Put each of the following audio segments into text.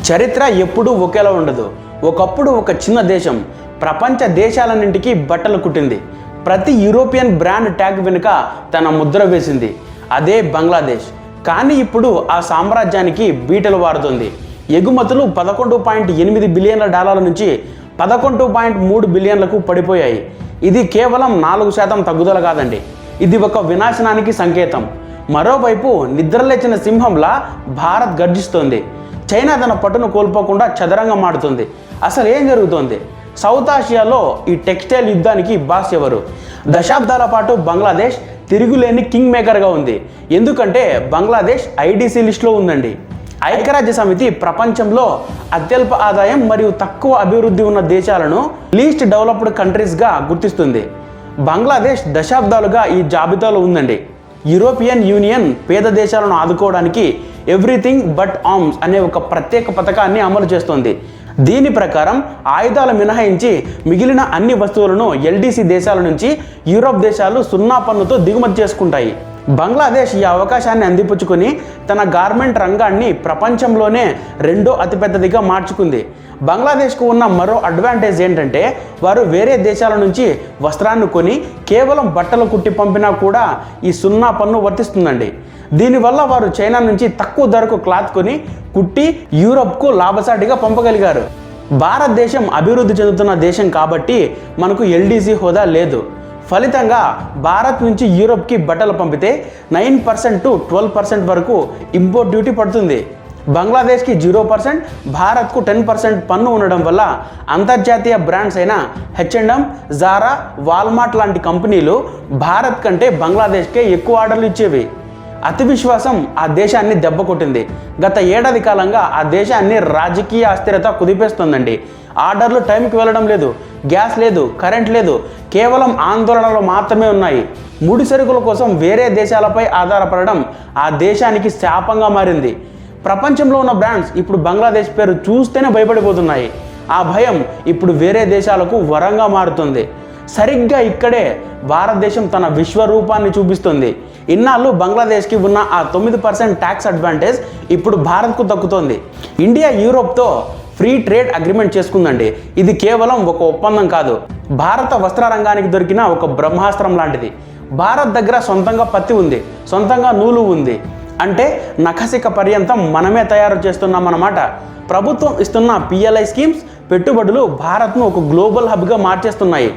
చరిత్ర ఎప్పుడూ ఒకేలా ఉండదు. ఒకప్పుడు ఒక చిన్న దేశం ప్రపంచ దేశాలన్నింటికీ బట్టలు కుట్టింది. ప్రతి యూరోపియన్ బ్రాండ్ ట్యాగ్ వెనుక తన ముద్ర వేసింది. అదే బంగ్లాదేశ్. కానీ ఇప్పుడు ఆ సామ్రాజ్యానికి బీటలు వారుతుంది. ఎగుమతులు $11.8 బిలియన్ల నుంచి $11.3 బిలియన్లకు పడిపోయాయి. ఇది కేవలం 4% తగ్గుదల కాదండి, ఇది ఒక వినాశనానికి సంకేతం. మరోవైపు నిద్రలేచిన సింహంలా భారత్ గర్జిస్తోంది. చైనా తన పట్టును కోల్పోకుండా చదరంగం ఆడుతుంది. అసలు ఏం జరుగుతోంది? సౌత్ ఆసియాలో ఈ టెక్స్టైల్ యుద్ధానికి బాస్ ఎవరు? దశాబ్దాల పాటు బంగ్లాదేశ్ తిరుగులేని కింగ్ మేకర్గా ఉంది. ఎందుకంటే బంగ్లాదేశ్ ఐడిసి లిస్టులో ఉందండి. ఐక్యరాజ్య సమితి ప్రపంచంలో అత్యల్ప ఆదాయం మరియు తక్కువ అభివృద్ధి ఉన్న దేశాలను లీస్ట్ డెవలప్డ్ కంట్రీస్గా గుర్తిస్తుంది. బంగ్లాదేశ్ దశాబ్దాలుగా ఈ జాబితాలో ఉందండి. యూరోపియన్ యూనియన్ పేద దేశాలను ఆదుకోవడానికి ఎవ్రీథింగ్ బట్ ఆర్మ్స్ అనే ఒక ప్రత్యేక పథకాన్ని అమలు చేస్తోంది. దీని ప్రకారం ఆయుధాలు మినహాయించి మిగిలిన అన్ని వస్తువులను ఎల్డీసీ దేశాల నుంచి యూరోప్ దేశాలు 0 పన్నుతో దిగుమతి చేసుకుంటాయి. బంగ్లాదేశ్ ఈ అవకాశాన్ని అందిపుచ్చుకొని తన గార్మెంట్ రంగాన్ని ప్రపంచంలోనే 2వ అతిపెద్దదిగా మార్చుకుంది. బంగ్లాదేశ్కు ఉన్న మరో అడ్వాంటేజ్ ఏంటంటే వారు వేరే దేశాల నుంచి వస్త్రాన్ని కొని కేవలం బట్టలు కుట్టి పంపినా కూడా ఈ 0 పన్ను వర్తిస్తుందండి. దీనివల్ల వారు చైనా నుంచి తక్కువ ధరకు క్లాత్ కొని కుట్టి యూరోప్కు లాభసాటిగా పంపగలిగారు. భారతదేశం అభివృద్ధి చెందుతున్న దేశం కాబట్టి మనకు ఎల్డీసీ హోదా లేదు. ఫలితంగా భారత్ నుంచి యూరోప్కి బట్టలు పంపితే 9% to 12% వరకు ఇంపోర్ట్ డ్యూటీ పడుతుంది. బంగ్లాదేశ్కి 0%, భారత్కు 10% పన్ను ఉండడం వల్ల అంతర్జాతీయ బ్రాండ్స్ అయిన H&M, జారా, వాల్మార్ట్ లాంటి కంపెనీలు భారత్ కంటే బంగ్లాదేశ్కే ఎక్కువ ఆర్డర్లు ఇచ్చేవి. అతి విశ్వాసం ఆ దేశాన్ని దెబ్బ కొట్టింది. గత ఏడాది కాలంగా ఆ దేశాన్ని రాజకీయ అస్థిరత కుదిపేస్తుందండి. ఆర్డర్లు టైంకి వెళ్ళడం లేదు, గ్యాస్ లేదు, కరెంట్ లేదు, కేవలం ఆందోళనలు మాత్రమే ఉన్నాయి. ముడి సరుకుల కోసం వేరే దేశాలపై ఆధారపడడం ఆ దేశానికి శాపంగా మారింది. ప్రపంచంలో ఉన్న బ్రాండ్స్ ఇప్పుడు బంగ్లాదేశ్ పేరు చూస్తేనే భయపడిపోతున్నాయి. ఆ భయం ఇప్పుడు వేరే దేశాలకు వరంగా మారుతుంది. సరిగ్గా ఇక్కడే భారతదేశం తన విశ్వరూపాన్ని చూపిస్తుంది. ఇన్నాళ్ళు బంగ్లాదేశ్కి ఉన్న ఆ 9% ట్యాక్స్ అడ్వాంటేజ్ ఇప్పుడు భారత్కు దక్కుతోంది. ఇండియా యూరోప్తో ఫ్రీ ట్రేడ్ అగ్రిమెంట్ చేసుకుందండి. ఇది కేవలం ఒక ఒప్పందం కాదు, భారత వస్త్ర రంగానికి దొరికిన ఒక బ్రహ్మాస్త్రం లాంటిది. భారత్ దగ్గర సొంతంగా పత్తి ఉంది, సొంతంగా నూలు ఉంది. అంటే నఖసిక పర్యంతం మనమే తయారు చేస్తున్నామన్నమాట. ప్రభుత్వం ఇస్తున్న PLI స్కీమ్స్, పెట్టుబడులు భారత్ను ఒక గ్లోబల్ హబ్గా మార్చేస్తున్నాయి.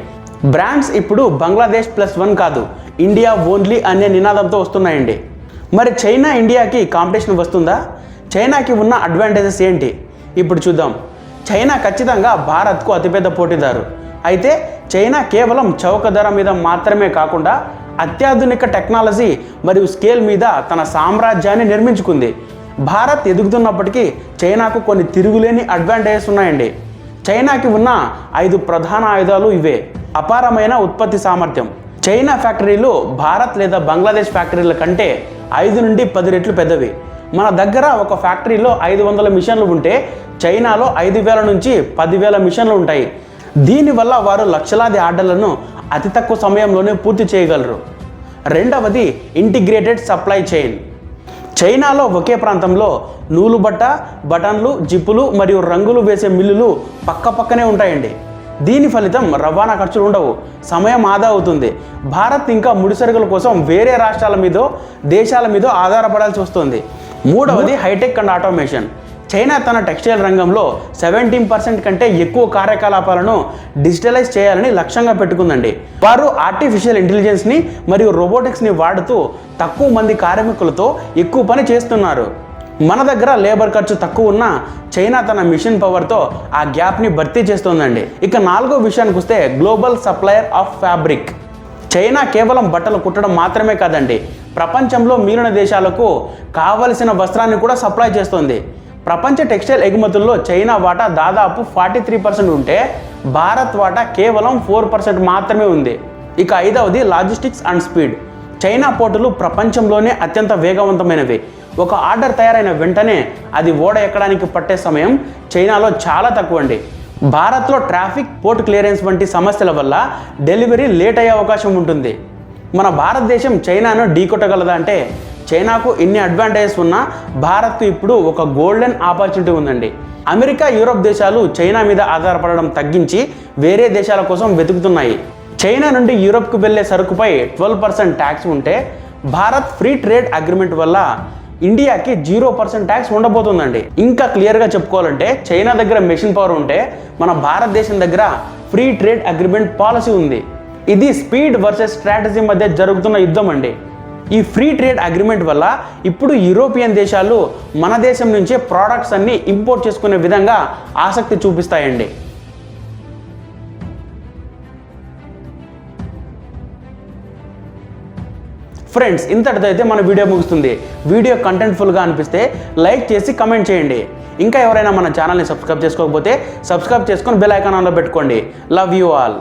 బ్రాండ్స్ ఇప్పుడు బంగ్లాదేశ్ +1 కాదు, ఇండియా ఓన్లీ అనే నినాదంతో వస్తున్నాయండి. మరి చైనా ఇండియాకి కాంపిటీషన్ వస్తుందా? చైనాకి ఉన్న అడ్వాంటేజెస్ ఏంటి? ఇప్పుడు చూద్దాం. చైనా ఖచ్చితంగా భారత్కు అతిపెద్ద పోటీదారు. అయితే చైనా కేవలం చౌక ధర మీద మాత్రమే కాకుండా అత్యాధునిక టెక్నాలజీ మరియు స్కేల్ మీద తన సామ్రాజ్యాన్ని నిర్మించుకుంది. భారత్ ఎదుగుతున్నప్పటికీ చైనాకు కొన్ని తిరుగులేని అడ్వాంటేజెస్ ఉన్నాయండి. చైనాకి ఉన్న 5 ప్రధాన ఆయుధాలు ఇవే. అపారమైన ఉత్పత్తి సామర్థ్యం. చైనా ఫ్యాక్టరీలు భారత్ లేదా బంగ్లాదేశ్ ఫ్యాక్టరీల కంటే 5 నుండి 10 రెట్లు పెద్దవి. మన దగ్గర ఒక ఫ్యాక్టరీలో 500 మిషన్లు ఉంటే చైనాలో 5,000 నుంచి 10,000 మిషన్లు ఉంటాయి. దీనివల్ల వారు లక్షలాది ఆర్డర్లను అతి తక్కువ సమయంలోనే పూర్తి చేయగలరు. రెండవది ఇంటిగ్రేటెడ్ సప్లై చైన్. చైనాలో ఒకే ప్రాంతంలో నూలు బట్ట, బటన్లు, జిప్పులు మరియు రంగులు వేసే మిల్లులు పక్కపక్కనే ఉంటాయండి. దీని ఫలితం రవాణా ఖర్చులు ఉండవు, సమయం ఆదా అవుతుంది. భారత్ ఇంకా ముడిసరుకుల కోసం వేరే రాష్ట్రాల మీదో దేశాల మీదో ఆధారపడాల్సి వస్తుంది. మూడవది హైటెక్ అండ్ ఆటోమేషన్. చైనా తన టెక్స్టైల్ రంగంలో 17% కంటే ఎక్కువ కార్యకలాపాలను డిజిటలైజ్ చేయాలని లక్ష్యంగా పెట్టుకుందండి. వారు ఆర్టిఫిషియల్ ఇంటెలిజెన్స్ని మరియు రోబోటిక్స్ని వాడుతూ తక్కువ మంది కార్మికులతో ఎక్కువ పని చేస్తున్నారు. మన దగ్గర లేబర్ ఖర్చు తక్కువ ఉన్నా చైనా తన మిషన్ పవర్తో ఆ గ్యాప్ని భర్తీ చేస్తోందండి. ఇక 4వ విషయానికి వస్తే global supplier of fabric. China కేవలం బట్టలు కుట్టడం మాత్రమే కాదండి, ప్రపంచంలో మిగిలిన దేశాలకు కావలసిన వస్త్రాన్ని కూడా సప్లై చేస్తోంది. ప్రపంచ టెక్స్టైల్ ఎగుమతుల్లో చైనా వాటా దాదాపు 43% ఉంటే భారత్ వాటా కేవలం 4% మాత్రమే ఉంది. ఇక 5వది లాజిస్టిక్స్ అండ్ స్పీడ్. చైనా పోర్టులు ప్రపంచంలోనే అత్యంత వేగవంతమైనవి. ఒక ఆర్డర్ తయారైన వెంటనే అది ఓడ ఎక్కడానికి పట్టే సమయం చైనాలో చాలా తక్కువ అండి. భారత్లో ట్రాఫిక్, పోర్ట్ క్లియరెన్స్ వంటి సమస్యల వల్ల డెలివరీ లేట్ అయ్యే అవకాశం ఉంటుంది. మన భారతదేశం చైనాను ఢీకొట్టగలదా అంటే చైనాకు ఇన్ని అడ్వాంటేజెస్ ఉన్నా భారత్కు ఇప్పుడు ఒక గోల్డెన్ ఆపర్చునిటీ ఉందండి. అమెరికా, యూరోప్ దేశాలు చైనా మీద ఆధారపడడం తగ్గించి వేరే దేశాల కోసం వెతుకుతున్నాయి. చైనా నుండి యూరోప్కు వెళ్లే సరుకుపై 12% ట్యాక్స్ ఉంటే భారత్ ఫ్రీ ట్రేడ్ అగ్రిమెంట్ వల్ల ఇండియాకి 0% ట్యాక్స్ ఉండబోతుందండి. ఇంకా క్లియర్గా చెప్పుకోవాలంటే చైనా దగ్గర మెషిన్ పవర్ ఉంటే మన భారతదేశం దగ్గర ఫ్రీ ట్రేడ్ అగ్రిమెంట్ పాలసీ ఉంది. ఇది స్పీడ్ వర్సెస్ స్ట్రాటజీ మధ్య జరుగుతున్న యుద్ధం అండి. ఈ ఫ్రీ ట్రేడ్ అగ్రిమెంట్ వల్ల ఇప్పుడు యూరోపియన్ దేశాలు మన దేశం నుంచే ప్రోడక్ట్స్ అన్ని ఇంపోర్ట్ చేసుకునే విధంగా ఆసక్తి చూపిస్తాయండి. ఫ్రెండ్స్, ఇంతటితో అయితే మన వీడియో ముగుస్తుంది. వీడియో కంటెంట్ఫుల్గా అనిపిస్తే లైక్ చేసి కమెంట్ చేయండి. ఇంకా ఎవరైనా మన ఛానల్ని సబ్స్క్రైబ్ చేసుకోకపోతే సబ్స్క్రైబ్ చేసుకొని బెల్ ఐకాన్ ఆన్లో పెట్టుకోండి. Love you all.